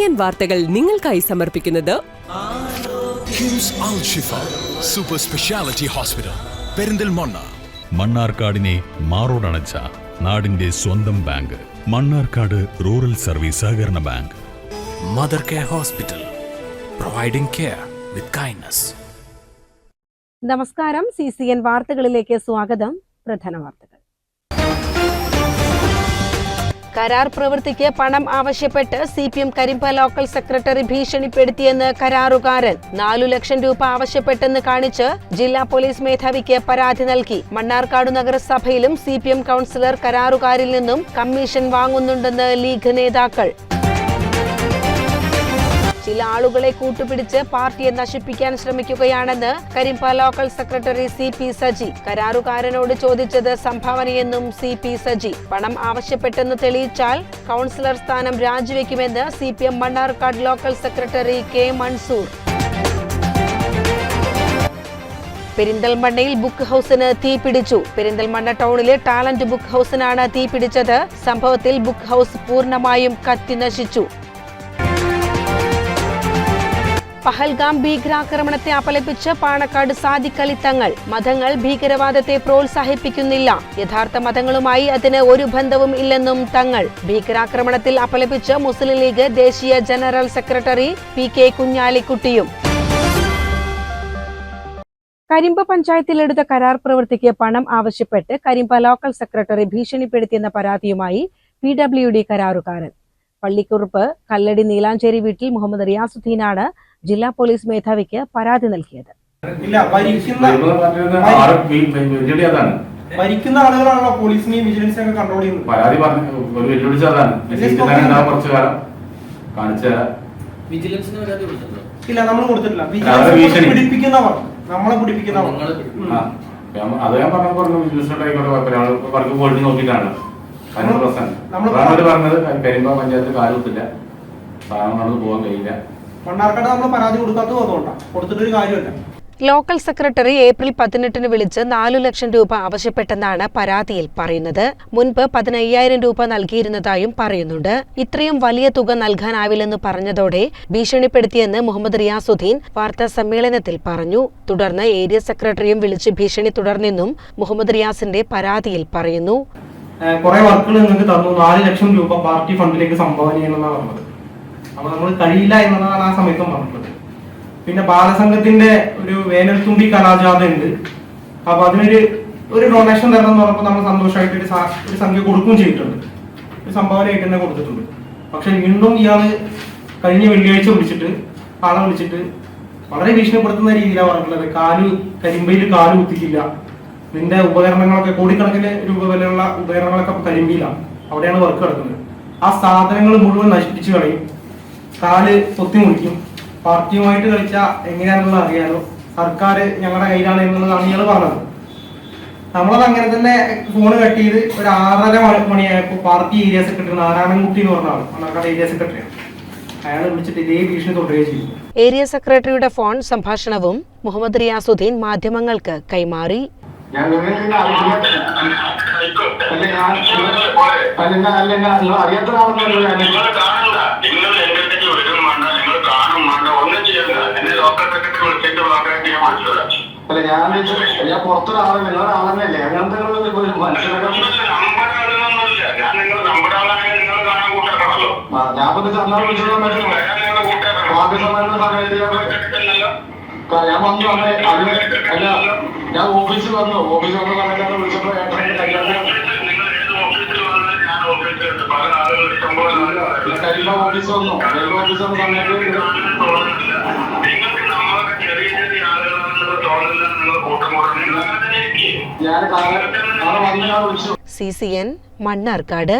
CCN വാർത്തകൾ നിങ്ങൾക്കായി സമർപ്പിക്കുന്നത് കിംസ് അൽ ഷിഫ സൂപ്പർ സ്പെഷ്യാലിറ്റി ഹോസ്പിറ്റൽ പെരിന്തൽമണ്ണ. മണ്ണാർക്കാടിനെ മാറോടണച്ച നാടിന്റെ സ്വന്തം ബാങ്ക് മണ്ണാർക്കാട് റൂറൽ സർവീസ് സഹകരണ bank. Mother care hospital, providing care with kindness. നമസ്കാരം. CCN വാർത്തകളിലേക്ക് സ്വാഗതം. പ്രധാന വാർത്തകൾ. കരാർ പ്രവൃത്തിക്ക് പണം ആവശ്യപ്പെട്ട് CPM കരിമ്പ ലോക്കൽ സെക്രട്ടറി ഭീഷണിപ്പെടുത്തിയെന്ന് കരാറുകാരൻ. 4 ലക്ഷം രൂപ ആവശ്യപ്പെട്ടെന്ന് കാണിച്ച് ജില്ലാ പോലീസ് മേധാവിക്ക് പരാതി നൽകി. മണ്ണാർക്കാട് നഗരസഭയിലും CPM കൗൺസിലർ കരാറുകാരിൽ നിന്നും കമ്മീഷൻ വാങ്ങുന്നുണ്ടെന്ന് ലീഗ് നേതാക്കൾ. ചില ആളുകളെ കൂട്ടുപിടിച്ച് പാർട്ടിയെ നശിപ്പിക്കാൻ ശ്രമിക്കുകയാണെന്ന് Karimba local secretary CP Saji. കരാറുകാരനോട് ചോദിച്ചത് സംഭാവനയെന്നും CP സജി. പണം ആവശ്യപ്പെട്ടെന്ന് തെളിയിച്ചാൽ കൗൺസിലർ സ്ഥാനം രാജിവെക്കുമെന്ന് CPM Mannarkkad local secretary K Mansoor. പെരിന്തൽമണ്ണയിൽ ബുക്ക് ഹൌസിന് തീപിടിച്ചു. പെരിന്തൽമണ്ണ ടൗണിലെ ടാലന്റ് ബുക്ക് ഹൌസിനാണ് തീപിടിച്ചത്. സംഭവത്തിൽ ബുക്ക് ഹൌസ് പൂർണ്ണമായും കത്തി നശിച്ചു. പഹൽഗാം ഭീകരാക്രമണത്തെ അപലപിച്ച് പാണക്കാട് സാദിഖ് അലി തങ്ങൾ. മതങ്ങൾ ഭീകരവാദത്തെ പ്രോത്സാഹിപ്പിക്കുന്നില്ല, യഥാർത്ഥ മതങ്ങളുമായി അതിന് ഒരു ബന്ധവും ഇല്ലെന്നും തങ്ങൾ. ഭീകരാക്രമണത്തിൽ അപലപിച്ച് മുസ്ലിം ലീഗ് ദേശീയ ജനറൽ സെക്രട്ടറി PK കുഞ്ഞാലിക്കുട്ടിയും. കരിമ്പ പഞ്ചായത്തിലെടുത്ത കരാർ പ്രവൃത്തിക്ക് പണം ആവശ്യപ്പെട്ട് കരിമ്പ ലോക്കൽ സെക്രട്ടറി ഭീഷണിപ്പെടുത്തിയെന്ന പരാതിയുമായി PWD കരാറുകാരൻ. പള്ളിക്കുറുപ്പ് കല്ലടി നീലാഞ്ചേരി വീട്ടിൽ മുഹമ്മദ് റിയാസുദ്ദീനാണ് ജില്ലാ പോലീസ് മേധാവിക്ക് പരാതി നൽകിയത്. ഭരിക്കുന്ന ആളുകളാണല്ലോ പോലീസിനെയും വിജിലൻസിനെയും ഒക്കെ കൺട്രോൾ ചെയ്യുന്നത്. പരാതി ഇല്ല, നമ്മൾ കൊടുത്തിട്ടില്ല. പിടിപ്പിക്കുന്നവർ നമ്മളെ പിടിപ്പിക്കുന്നവർ അത് ഞാൻ പറഞ്ഞു നോക്കിയിട്ടാണ് പറഞ്ഞത്. കരിമ്പ പഞ്ചായത്ത് കാലത്തില്ല, സാധനം പോകാൻ കഴിയില്ല. മണ്ണാർക്കാട് നമ്മൾ പരാതി കൊടുക്കാത്തത് അതുകൊണ്ടാണ്, കൊടുത്തിട്ടൊരു കാര്യമില്ല. ലോക്കൽ സെക്രട്ടറി ഏപ്രിൽ 18 വിളിച്ച് 4 ലക്ഷം രൂപ ആവശ്യപ്പെട്ടെന്നാണ് പരാതിയിൽ പറയുന്നത്. മുൻപ് 15,000 രൂപ നൽകിയിരുന്നതായും പറയുന്നുണ്ട്. ഇത്രയും വലിയ തുക നൽകാനാവില്ലെന്ന് പറഞ്ഞതോടെ ഭീഷണിപ്പെടുത്തിയെന്ന് മുഹമ്മദ് റിയാസുദ്ദീൻ വാർത്താ സമ്മേളനത്തിൽ പറഞ്ഞു. തുടർന്ന് ഏരിയ സെക്രട്ടറിയും വിളിച്ച് ഭീഷണി തുടർന്നെന്നും മുഹമ്മദ് റിയാസിന്റെ പരാതിയിൽ പറയുന്നു. കുറെ വർക്കുകൾ നിങ്ങൾക്ക് തന്നു, 4 ലക്ഷം രൂപ പാർട്ടി ഫണ്ടിലേക്ക് സംഭാവന ചെയ്യണമെന്നാണ് പറഞ്ഞത്. അപ്പൊ നമ്മൾ കഴിയില്ല എന്നതാണ് ആ സമയത്തും പറഞ്ഞത്. പിന്നെ ബാലസംഘത്തിന്റെ ഒരു വേനൽത്തുമ്പി കലാജാഥ ഉണ്ട്. അപ്പൊ അതിനൊരു ഡൊണേഷൻ തരണം എന്ന് പറഞ്ഞപ്പോൾ നമ്മൾ സന്തോഷമായിട്ട് ഒരു സംഖ്യ കൊടുക്കുകയും ചെയ്തിട്ടുണ്ട്. ഒരു സംഭാവനയായിട്ട് തന്നെ കൊടുത്തിട്ടുണ്ട്. പക്ഷെ വീണ്ടും ഇയാള് കഴിഞ്ഞ വെള്ളിയാഴ്ച ആളെ വിളിച്ചിട്ട് വളരെ ഭീഷണിപ്പെടുത്തുന്ന രീതിയിലാണ് പറഞ്ഞിട്ടുള്ളത്. കരിമ്പയിൽ കാല് കുത്തിക്കില്ല, നിന്റെ ഉപകരണങ്ങളൊക്കെ കോടിക്കണക്കിന് രൂപ വിലയുള്ള ഉപകരണങ്ങളൊക്കെ കരിമ്പിയിലാണ്, അവിടെയാണ് വർക്ക് നടക്കുന്നത്. ആ സാധനങ്ങൾ മുഴുവൻ നശിപ്പിച്ചു കളയും, കാല് പൊത്തി മുറിക്കും. പാർട്ടിയുമായിട്ട് കളിച്ചാൽ എങ്ങനെയാണെന്നുള്ളത് അറിയാലോ, സർക്കാർ ഞങ്ങളുടെ കയ്യിലാണ് എന്നുള്ളതാണ് ഇയാൾ പറഞ്ഞത്. നമ്മളത് അങ്ങനെ തന്നെ ഫോണ് കട്ട് ചെയ്ത് ഒരു 6:30 മണിയായപ്പോൾ പാർട്ടി ഏരിയ സെക്രട്ടറി നാരായണൻകുട്ടി എന്ന് പറഞ്ഞ ആൾ, മണ്ണാർക്കാട് ഏരിയ സെക്രട്ടറിയാണ്, അയാൾ വിളിച്ചിട്ട് ഇതേ ഭീഷണി തുടരുകയും ചെയ്തു. ഏരിയ സെക്രട്ടറിയുടെ ഫോൺ സംഭാഷണവും മുഹമ്മദ് റിയാസുദ്ദീൻ മാധ്യമങ്ങൾക്ക് കൈമാറി. ഞാൻ പുറത്തൊരാളെ നിങ്ങളുടെ ആളെന്നല്ലേ, അങ്ങനത്തെ ഞാൻ വന്നു ഞാൻ ഓഫീസിൽ വന്ന സമയത്താണ് വിളിച്ചപ്പോൾ കരിമ്പ ഓഫീസ് വന്നു. ഓഫീസ് വന്ന സമയത്ത് CCN മണ്ണാർക്കാട്.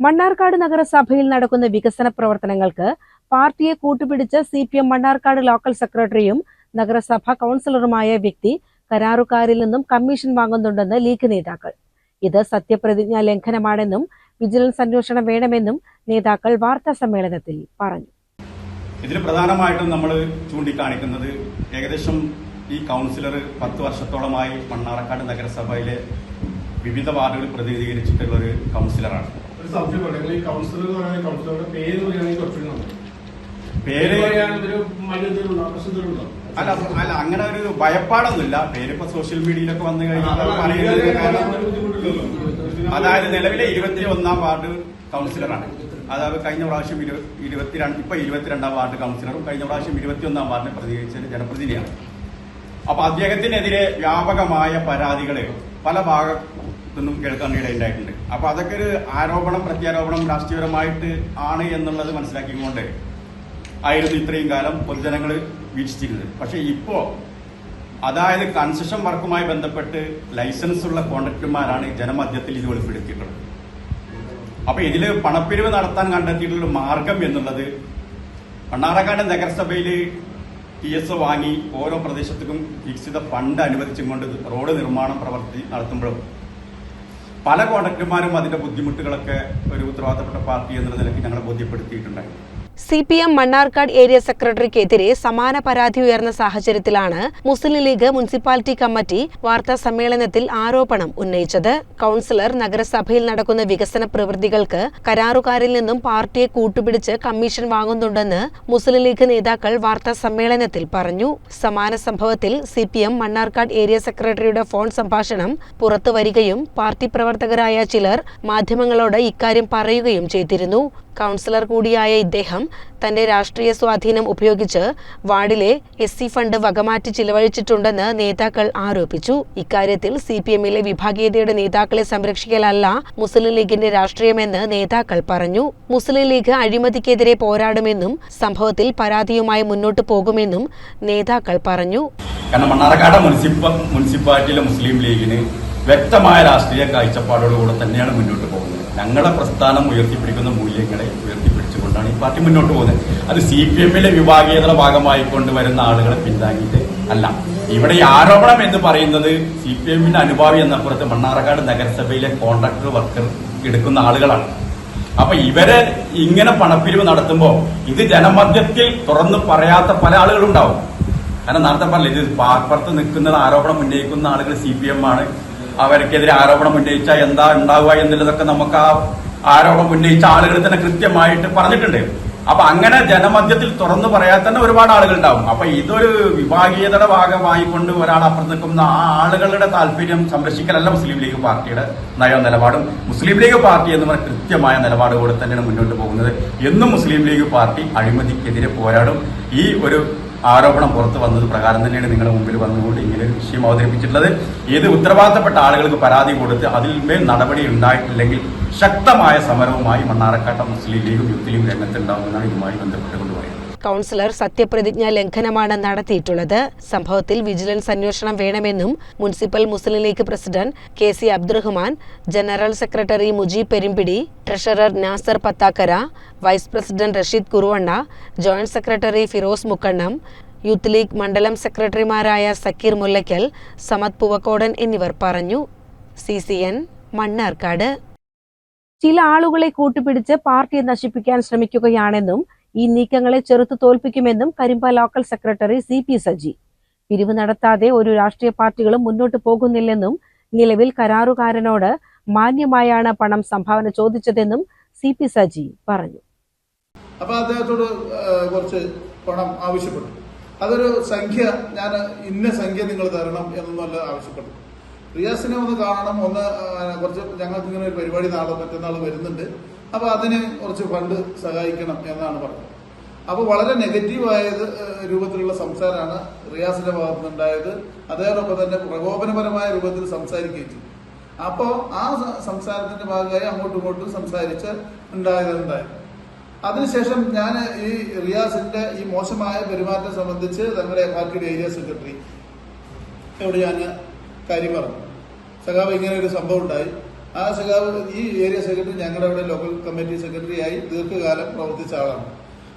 മണ്ണാർക്കാട് നഗരസഭയിൽ നടക്കുന്ന വികസന പ്രവർത്തനങ്ങൾക്ക് പാർട്ടിയെ കൂട്ടുപിടിച്ച് CPM മണ്ണാർക്കാട് ലോക്കൽ സെക്രട്ടറിയും നഗരസഭ കൗൺസിലറുമായ വ്യക്തി കരാറുകാരിൽ നിന്നും കമ്മീഷൻ വാങ്ങുന്നുണ്ടെന്ന് ലീഗ് നേതാക്കൾ. ഇത് സത്യപ്രതിജ്ഞാ ലംഘനമാണെന്നും വിജിലൻസ് അന്വേഷണം വേണമെന്നും നേതാക്കൾ വാർത്താ സമ്മേളനത്തിൽ പറഞ്ഞു. ഇതിൽ പ്രധാനമായിട്ടും നമ്മൾ ചൂണ്ടിക്കാണിക്കുന്നത് ഏകദേശം ഈ കൗൺസിലർ 10 വർഷത്തോളമായി മണ്ണാർക്കാട് നഗരസഭയിലെ വിവിധ വാർഡുകൾ പ്രതിനിധീകരിച്ചിട്ടുള്ള ഒരു കൗൺസിലറാണ്. ഒരു സംശയപ്പെടും. ഈ കൗൺസിലർ എന്ന് പറയുന്നത് കൗൺസിലറുടെ പേര് പറയുകയാണെങ്കിൽ കുറച്ചുകൂടി നന്നായി. പേര് ഒരു മറ്റെന്തെങ്കിലും പ്രശ്നത്തിലുണ്ടോ? അല്ല അങ്ങനെ ഒരു ഭയപ്പാടൊന്നുമില്ല. പേരിപ്പോ സോഷ്യൽ മീഡിയയിലൊക്കെ വന്നു കഴിഞ്ഞാൽ അതായത് നിലവിലെ 21ാം വാർഡ് കൗൺസിലറാണ്. അതായത് കഴിഞ്ഞ പ്രാവശ്യം 22ാം വാർഡ് കൗൺസിലറും കഴിഞ്ഞ പ്രാവശ്യം 21ാം വാർഡിനെ പ്രതികരിച്ച ജനപ്രതിനിധിയാണ്. അപ്പൊ അദ്ദേഹത്തിനെതിരെ വ്യാപകമായ പരാതികൾ പല ഭാഗത്തു നിന്നും കേൾക്കാൻ ഇടയുണ്ടായിട്ടുണ്ട്. അപ്പൊ അതൊക്കെ ഒരു ആരോപണം പ്രത്യാരോപണം രാഷ്ട്രീയപരമായിട്ട് ആണ് എന്നുള്ളത് മനസ്സിലാക്കിക്കൊണ്ട് ആയിരുന്നു ഇത്രയും കാലം പൊതുജനങ്ങൾ വീക്ഷിച്ചിരുന്നത്. പക്ഷെ ഇപ്പോ അതായത് കൺസ്ട്രക്ഷൻ വർക്കുമായി ബന്ധപ്പെട്ട് ലൈസൻസ് ഉള്ള കോൺട്രാക്ടർമാരാണ് ജനമധ്യത്തിൽ ഇത് വെളിപ്പെടുത്തിയിട്ടുള്ളത്. അപ്പൊ ഇതില് പണപ്പിരിവ് നടത്താൻ കണ്ടെത്തിയിട്ടുള്ള മാർഗം എന്നുള്ളത് മണ്ണാർക്കാട് നഗരസഭയിൽ TSO വാങ്ങി ഓരോ പ്രദേശത്തും വികസിത ഫണ്ട് അനുവദിച്ചുകൊണ്ട് റോഡ് നിർമ്മാണം പ്രവൃത്തി നടത്തുമ്പോഴും പല കോൺട്രാക്ടർമാരും അതിന്റെ ബുദ്ധിമുട്ടുകളൊക്കെ ഒരു ഉത്തരവാദിത്തപ്പെട്ട പാർട്ടി എന്നുള്ള നിലയ്ക്ക് ഞങ്ങളെ ബോധ്യപ്പെടുത്തിയിട്ടുണ്ടായിരുന്നു. CPM മണ്ണാർക്കാട് ഏരിയ സെക്രട്ടറിക്കെതിരെ സമാന പരാതി ഉയർന്ന സാഹചര്യത്തിലാണ് മുസ്ലിം ലീഗ് മുനിസിപ്പാലിറ്റി കമ്മിറ്റി വാർത്താ സമ്മേളനത്തിൽ ആരോപണം ഉന്നയിച്ചത്. കൗൺസിലർ നഗരസഭയിൽ നടക്കുന്ന വികസന പ്രവൃത്തികൾക്ക് കരാറുകാരിൽ നിന്നും പാർട്ടിയെ കൂട്ടുപിടിച്ച് കമ്മീഷൻ വാങ്ങുന്നുണ്ടെന്ന് മുസ്ലിം ലീഗ് നേതാക്കൾ വാർത്താ സമ്മേളനത്തിൽ പറഞ്ഞു. സമാന സംഭവത്തിൽ CPM മണ്ണാർക്കാട് ഏരിയ സെക്രട്ടറിയുടെ ഫോൺ സംഭാഷണം പുറത്തുവരികയും പാർട്ടി പ്രവർത്തകരായ ചിലർ മാധ്യമങ്ങളോട് ഇക്കാര്യം പറയുകയും ചെയ്തിരുന്നു. കൗൺസിലർ കൂടിയായ ഇദ്ദേഹം തന്റെ രാഷ്ട്രീയ സ്വാധീനം ഉപയോഗിച്ച് വാർഡിലെ SC ഫണ്ട് വകമാറ്റി ചിലവഴിച്ചിട്ടുണ്ടെന്ന് നേതാക്കൾ ആരോപിച്ചു. ഇക്കാര്യത്തിൽ CPMലെ വിഭാഗീയതയുടെ നേതാക്കളെ സംരക്ഷിക്കലല്ല മുസ്ലിം ലീഗിന്റെ രാഷ്ട്രീയമെന്ന് നേതാക്കൾ പറഞ്ഞു. മുസ്ലിം ലീഗ് അഴിമതിക്കെതിരെ പോരാടുമെന്നും സംഭവത്തിൽ പരാതിയുമായി മുന്നോട്ടു പോകുമെന്നും നേതാക്കൾ പറഞ്ഞു. കാരണം മണ്ണാർക്കാട് മുനിസിപ്പാലിറ്റിയിലെ മുസ്ലിം ലീഗിന് വ്യക്തമായ രാഷ്ട്രീയ കാഴ്ചപ്പാടോടുകൂടെ തന്നെയാണ് മുന്നോട്ട് പോകുന്നത്. ഞങ്ങളെ പ്രസ്ഥാനം ഉയർത്തിപ്പിടിക്കുന്ന മൂല്യങ്ങളെ ഉയർത്തിപ്പിടിച്ചുകൊണ്ടാണ് ഈ പാർട്ടി മുന്നോട്ട് പോകുന്നത്. അത് CPMലെ വിഭാഗീയതയുടെ ഭാഗമായി കൊണ്ടുവരുന്ന ആളുകളെ പിന്താങ്ങിയിട്ട് അല്ല. ഇവിടെ ഈ ആരോപണം എന്ന് പറയുന്നത് CPMന്റെ അനുഭാവി എന്നപ്പുറത്ത് മണ്ണാർക്കാട് നഗരസഭയിലെ കോൺട്രാക്ടർ വർക്കർ എടുക്കുന്ന ആളുകളാണ്. അപ്പൊ ഇവരെ ഇങ്ങനെ പണപ്പിരിവ് നടത്തുമ്പോൾ ഇത് ജനമധ്യത്തിൽ തുറന്നു പറയാത്ത പല ആളുകളുണ്ടാവും. കാരണം നേരത്തെ പറഞ്ഞില്ല, ഇത് പാർപ്പുറത്ത് നിൽക്കുന്നത് ആരോപണം ഉന്നയിക്കുന്ന ആളുകൾ CPM ആണ്. അവർക്കെതിരെ ആരോപണം ഉന്നയിച്ചാൽ എന്താ ഉണ്ടാവുക എന്നുള്ളതൊക്കെ നമുക്ക് ആ ആരോപണം ഉന്നയിച്ച ആളുകൾ തന്നെ കൃത്യമായിട്ട് പറഞ്ഞിട്ടുണ്ട്. അപ്പൊ അങ്ങനെ ജനമധ്യത്തിൽ തുറന്നു പറയാൻ തന്നെ ഒരുപാട് ആളുകൾ ഉണ്ടാവും. അപ്പൊ ഇതൊരു വിഭാഗീയതയുടെ ഭാഗമായി കൊണ്ട് ഒരാൾ അപ്പുറത്ത് നിൽക്കുന്ന ആ ആളുകളുടെ താല്പര്യം സംരക്ഷിക്കലല്ല മുസ്ലിം ലീഗ് പാർട്ടിയുടെ നയവും നിലപാടും. മുസ്ലിം ലീഗ് പാർട്ടി എന്ന് പറഞ്ഞ കൃത്യമായ നിലപാടുകൂടെ തന്നെയാണ് മുന്നോട്ട് പോകുന്നത്. എന്നും മുസ്ലിം ലീഗ് പാർട്ടി അഴിമതിക്കെതിരെ പോരാടും. ഈ ഒരു ആരോപണം പുറത്തു വന്നത് പ്രകാരം തന്നെയാണ് നിങ്ങളുടെ മുമ്പിൽ വന്നുകൊണ്ട് ഇങ്ങനെ ഒരു വിഷയം അവതരിപ്പിച്ചിട്ടുള്ളത്. ഇത് ഉത്തരവാദിത്തപ്പെട്ട ആളുകൾക്ക് പരാതി കൊടുത്ത് അതിന്മേൽ നടപടി ഉണ്ടായിട്ടില്ലെങ്കിൽ ശക്തമായ സമരവുമായി മണ്ണാർക്കാട് മുസ്ലിം ലീഗും യൂത്ത് ലീഗും രംഗത്തുണ്ടാവുമെന്നാണ് ഇതുമായി ബന്ധപ്പെട്ടുകൊണ്ട് പറയുന്നത്. കൗൺസിലർ സത്യപ്രതിജ്ഞ ലംഘനമാണ് നടത്തിയിട്ടുള്ളത്. സംഭവത്തിൽ വിജിലൻസ് അന്വേഷണം വേണമെന്നും municipal Muslim League president KC Abdurahman, general secretary Mujeeb Perumbidi, treasurer Nasar Pathakkara, vice president Rasheed Kuruvanna, joint secretary Firoz Mukkannam, Youth League മണ്ഡലം സെക്രട്ടറിമാരായ സക്കീർ മുല്ലയ്ക്കൽ, സമദ് പൂവക്കോടൻ എന്നിവർ പറഞ്ഞു. CCN മണ്ണാർക്കാട്. ചില ആളുകളെ കൂട്ടുപിടിച്ച് പാർട്ടിയെ നശിപ്പിക്കാൻ ശ്രമിക്കുകയാണെന്നും ഈ നീക്കങ്ങളെ ചെറുത്തു തോൽപ്പിക്കുമെന്നും Karimba local secretary CP Saji. പിരിവ് നടത്താതെ ഒരു രാഷ്ട്രീയ പാർട്ടികളും മുന്നോട്ട് പോകുന്നില്ലെന്നും നിലവിൽ കരാറുകാരനോട് മാന്യമായാണ് പണം സംഭാവന ചോദിച്ചതെന്നും CP സജി പറഞ്ഞു. അപ്പൊ അദ്ദേഹത്തോട് കുറച്ച് പണം ആവശ്യപ്പെട്ടു. അതൊരു സംഖ്യ, ഞാൻ ഇന്ന സംഖ്യ നിങ്ങൾ തരണം എന്നൊന്നല്ല ആവശ്യപ്പെട്ടു. റിയാസിനെ ഒന്ന് കാണണം, ഒന്ന് കുറച്ച് ഞങ്ങൾക്ക് ഇങ്ങനെ ഒരു പരിപാടി നാളെ മറ്റന്നാൾ വരുന്നുണ്ട്, അപ്പൊ അതിന് കുറച്ച് ഫണ്ട് സഹായിക്കണം എന്നാണ് പറഞ്ഞത്. അപ്പൊ വളരെ നെഗറ്റീവായത് രൂപത്തിലുള്ള സംസാരമാണ് റിയാസിന്റെ ഭാഗത്തുനിന്നുണ്ടായത്. അതേടൊപ്പം തന്നെ പ്രകോപനപരമായ രൂപത്തിൽ സംസാരിക്കുകയും ചെയ്തു. അപ്പോൾ ആ സംസാരത്തിന്റെ ഭാഗമായി അങ്ങോട്ടും ഇങ്ങോട്ടും സംസാരിച്ച് ഉണ്ടായത്. അതിനുശേഷം ഞാൻ ഈ റിയാസിന്റെ ഈ മോശമായ പെരുമാറ്റം സംബന്ധിച്ച് ഞങ്ങളുടെ പാർട്ടിയുടെ ഏരിയ സെക്രട്ടറി എവിടെ ഞാൻ കാര്യം പറഞ്ഞു. സഖാവ് ഇങ്ങനെ ഒരു സംഭവം ഉണ്ടായി. ആ സഖാവ് ഈ ഏരിയ സെക്രട്ടറി ഞങ്ങളുടെ ഇവിടെ ലോക്കൽ കമ്മിറ്റി സെക്രട്ടറിയായി ദീർഘകാലം പ്രവർത്തിച്ച ആളാണ്.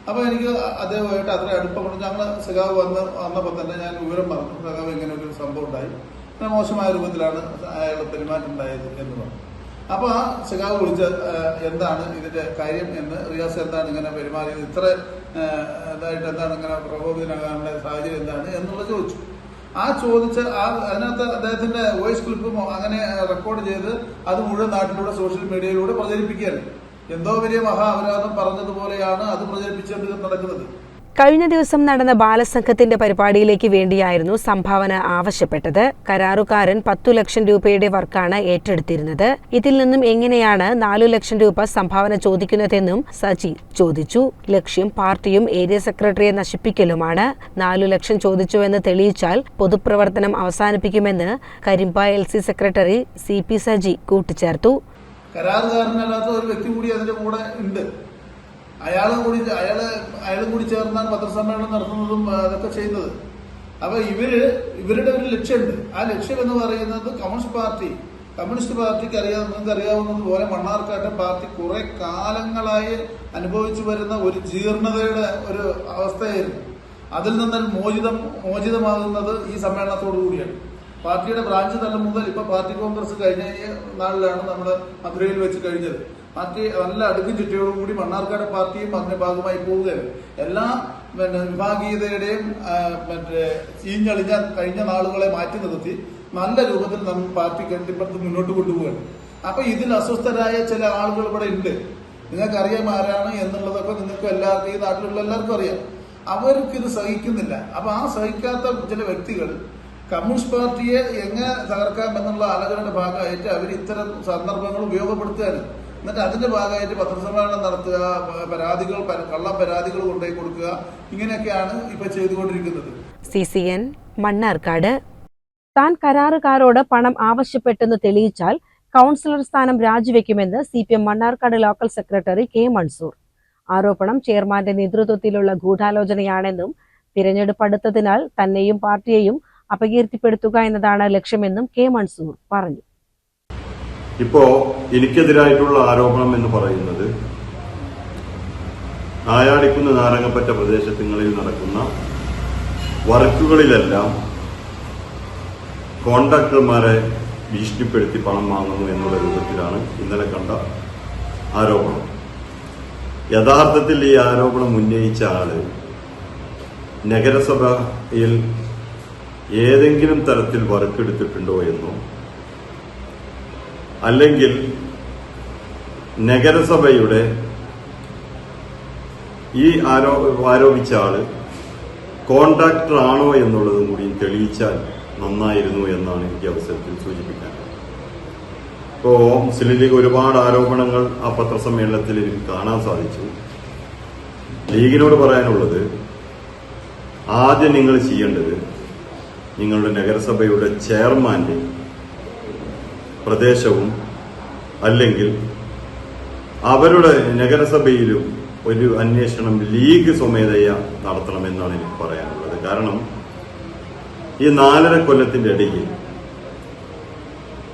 അപ്പൊ എനിക്ക് അദ്ദേഹമായിട്ട് അത്ര അടുപ്പമുണ്ട്. ഞങ്ങൾ സഖാവ് വന്നപ്പോൾ തന്നെ ഞാൻ വിവരം പറഞ്ഞു, സഖാവ് ഇങ്ങനെ ഒരു സംഭവം ഉണ്ടായി, മോശമായ രൂപത്തിലാണ് അയാളുടെ പെരുമാറ്റം ഉണ്ടായത് എന്ന് പറഞ്ഞു. അപ്പൊ ആ സഖാവ് വിളിച്ച എന്താണ് ഇതിന്റെ കാര്യം എന്ന്, റിയാസ് എന്താണ് ഇങ്ങനെ പെരുമാറിയത്, ഇത്ര ഇതായിട്ട് എന്താണ് ഇങ്ങനെ പ്രകോപിതനാകാനുള്ള സാഹചര്യം എന്താണ് എന്നുള്ളത് ചോദിച്ചു. ആ ചോദിച്ച അതിനകത്ത് അദ്ദേഹത്തിന്റെ വോയിസ് ക്ലിപ്പും അങ്ങനെ റെക്കോർഡ് ചെയ്ത് അത് മുഴുവൻ നാട്ടിലൂടെ സോഷ്യൽ മീഡിയയിലൂടെ പ്രചരിപ്പിക്കുകയാണ്. എന്തോ വലിയ മഹാ അപരാധം പറഞ്ഞതുപോലെയാണ് അത് പ്രചരിപ്പിച്ചുകൊണ്ട് നടക്കുന്നത്. കഴിഞ്ഞ ദിവസം നടന്ന ബാലസംഘത്തിന്റെ പരിപാടിയിലേക്ക് വേണ്ടിയായിരുന്നു സംഭാവന ആവശ്യപ്പെട്ടത്. കരാറുകാരൻ 10 ലക്ഷം രൂപയുടെ വർക്കാണ് ഏറ്റെടുത്തിരുന്നത്. ഇതിൽ നിന്നും എങ്ങനെയാണ് 4 ലക്ഷം രൂപ സംഭാവന ചോദിക്കുന്നതെന്നും സജി ചോദിച്ചു. ലക്ഷ്യം പാർട്ടിയും ഏരിയ സെക്രട്ടറിയെ നശിപ്പിക്കലുമാണ്. 4 ലക്ഷം ചോദിച്ചുവെന്ന് തെളിയിച്ചാൽ പൊതുപ്രവർത്തനം അവസാനിപ്പിക്കുമെന്ന് Karimba LC secretary CP Saji കൂട്ടിച്ചേർത്തു. കരാറുകാരനല്ലാത്ത ഒരു വ്യക്തി കൂടി അതിന്റെ കൂടെ ഉണ്ട്. അയാളും കൂടി ചേർന്നാണ് പത്രസമ്മേളനം നടത്തുന്നതും അതൊക്കെ ചെയ്യുന്നത്. അപ്പൊ ഇവരുടെ ഒരു ലക്ഷ്യമുണ്ട്. ആ ലക്ഷ്യം എന്ന് പറയുന്നത് കമ്മ്യൂണിസ്റ്റ് പാർട്ടിക്ക് നിങ്ങൾക്ക് അറിയാവുന്നതുപോലെ മണ്ണാർക്കാട്ടെ പാർട്ടി കുറെ കാലങ്ങളായി അനുഭവിച്ചു വരുന്ന ഒരു ജീർണതയുടെ ഒരു അവസ്ഥയായിരുന്നു. അതിൽ നിന്ന് മോചിതമാകുന്നത് ഈ സമ്മേളനത്തോടു കൂടിയാണ്. പാർട്ടിയുടെ ബ്രാഞ്ച് തലം മുതൽ ഇപ്പൊ പാർട്ടി കോൺഗ്രസ് കഴിഞ്ഞ നാളിലാണ് നമ്മുടെ മധുരയിൽ വെച്ച് കഴിഞ്ഞത്. പാർട്ടി നല്ല അടുക്കും ചുറ്റിയോടുകൂടി മണ്ണാർക്കാട് പാർട്ടിയും അതിന്റെ ഭാഗമായി പോവുകയാണ്. എല്ലാ വിഭാഗീയതയുടെയും ചീഞ്ഞളിഞ്ഞ കഴിഞ്ഞ നാളുകളെ മാറ്റി നിർത്തി നല്ല രൂപത്തിൽ നമ്മൾ പാർട്ടി കെട്ടിപ്പടുത്ത് മുന്നോട്ട് കൊണ്ടുപോവുകയാണ്. അപ്പൊ ഇതിൽ അസ്വസ്ഥരായ ചില ആളുകൾ ഇവിടെ ഉണ്ട്. നിങ്ങൾക്കറിയാം ആരാണ് എന്നുള്ളതൊക്കെ നിങ്ങൾക്ക് എല്ലാവർക്കും ഈ നാട്ടിലുള്ള എല്ലാവർക്കും അറിയാം. അവർക്ക് ഇത് സഹിക്കുന്നില്ല. അപ്പൊ ആ സഹിക്കാത്ത ചില വ്യക്തികൾ കമ്മ്യൂണിസ്റ്റ് പാർട്ടിയെ എങ്ങനെ തകർക്കാം എന്നുള്ള ആലോചനയുടെ ഭാഗമായിട്ട് അവർ ഇത്തരം സന്ദർഭങ്ങൾ ഉപയോഗപ്പെടുത്തുകയാണ്. എന്നിട്ട് അതിന്റെ ഭാഗമായിട്ട് പത്രസമ്മേളനം നടത്തുക, കള്ള പരാതികൾ കൊണ്ടുപോയി കൊടുക്കുക, ഇങ്ങനെയൊക്കെയാണ് ഇപ്പൊ ചെയ്തുകൊണ്ടിരിക്കുന്നത്. CCN മണ്ണാർക്കാട്. താൻ കരാറുകാരോട് പണം ആവശ്യപ്പെട്ടെന്ന് തെളിയിച്ചാൽ കൗൺസിലർ സ്ഥാനം രാജിവെക്കുമെന്ന് CPM Mannarkkad local secretary K Mansoor. ആരോപണം ചെയർമാന്റെ നേതൃത്വത്തിലുള്ള ഗൂഢാലോചനയാണെന്നും തിരഞ്ഞെടുപ്പ് അടുത്തതിനാൽ തന്നെയും പാർട്ടിയെയും അപകീർത്തിപ്പെടുത്തുക എന്നതാണ് ലക്ഷ്യമെന്നും K മൻസൂർ പറഞ്ഞു. ഇപ്പോ എനിക്കെതിരായിട്ടുള്ള ആരോപണം എന്ന് പറയുന്നത് നായാടിക്കുന്ന നാരങ്ങപ്പറ്റ പ്രദേശങ്ങളിൽ നടക്കുന്ന വർക്കുകളിലെല്ലാം കോൺട്രാക്ടർമാരെ ഭീഷണിപ്പെടുത്തി പണം വാങ്ങുന്നു എന്നുള്ള രൂപത്തിലാണ് ഇന്നലെ കണ്ട ആരോപണം. യഥാർത്ഥത്തിൽ ഈ ആരോപണം ഉന്നയിച്ച ആള് നഗരസഭയിൽ ഏതെങ്കിലും തരത്തിൽ വർക്ക് എടുത്തിട്ടുണ്ടോ എന്നോ അല്ലെങ്കിൽ നഗരസഭയുടെ ഈ ആരോപിച്ച ആള് കോൺട്രാക്ടർ ആണോ എന്നുള്ളതും കൂടി തെളിയിച്ചാൽ നന്നായിരുന്നു എന്നാണ് എനിക്ക് അവസരത്തിൽ സൂചിപ്പിക്കാൻ. ഇപ്പോ മുസ്ലിം ലീഗ് ഒരുപാട് ആരോപണങ്ങൾ ആ പത്രസമ്മേളനത്തിൽ എനിക്ക് കാണാൻ സാധിച്ചു. ലീഗിനോട് പറയാനുള്ളത്, ആദ്യം നിങ്ങൾ ചെയ്യേണ്ടത് നിങ്ങളുടെ നഗരസഭയുടെ ചെയർമാന്റെ പ്രദേശവും അല്ലെങ്കിൽ അവരുടെ നഗരസഭയിലും ഒരു അന്വേഷണം ലീഗ് സ്വമേധയാ നടത്തണമെന്നാണ് എനിക്ക് പറയാനുള്ളത്. കാരണം ഈ 4.5 കൊല്ലത്തിന്റെ ഇടയിൽ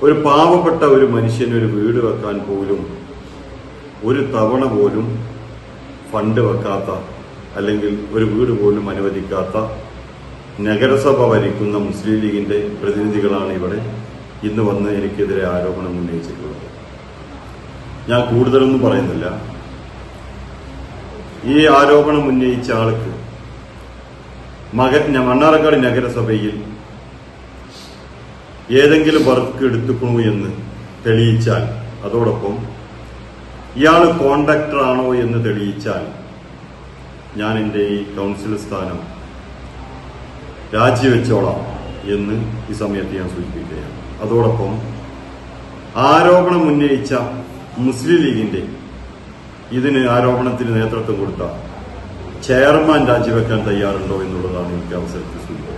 ഒരു പാവപ്പെട്ട ഒരു മനുഷ്യന് ഒരു വീട് വെക്കാൻ പോലും ഒരു തവണ പോലും ഫണ്ട് വെക്കാത്ത അല്ലെങ്കിൽ ഒരു വീട് പോലും അനുവദിക്കാത്ത നഗരസഭ ഭരിക്കുന്ന മുസ്ലിം ലീഗിന്റെ പ്രതിനിധികളാണ് ഇവിടെ ഇന്ന് വന്ന് എനിക്കെതിരെ ആരോപണം ഉന്നയിച്ചിട്ടുള്ളത്. ഞാൻ കൂടുതലൊന്നും പറയുന്നില്ല. ഈ ആരോപണം ഉന്നയിച്ച ആൾക്ക് മണ്ണാർക്കാട് നഗരസഭയിൽ ഏതെങ്കിലും വർക്ക് എടുത്തുക്കണു എന്ന് തെളിയിച്ചാൽ, അതോടൊപ്പം ഇയാൾ കോൺട്രാക്ടർ ആണോ എന്ന് തെളിയിച്ചാൽ ഞാൻ എൻ്റെ ഈ കൗൺസിൽ സ്ഥാനം രാജിവെച്ചോളാം എന്ന് ഈ സമയത്ത് ഞാൻ സൂചിപ്പിക്കുകയാണ്. അതോടൊപ്പം ആരോപണം ഉന്നയിച്ച മുസ്ലിം ലീഗിന്റെ ഇതിന് ആരോപണത്തിന് നേതൃത്വം കൊടുത്ത ചെയർമാൻ രാജിവെക്കാൻ തയ്യാറുണ്ടോ എന്നുള്ളതാണ് എനിക്ക് അവസരത്തിൽ സൂചിപ്പിക്കുന്നത്.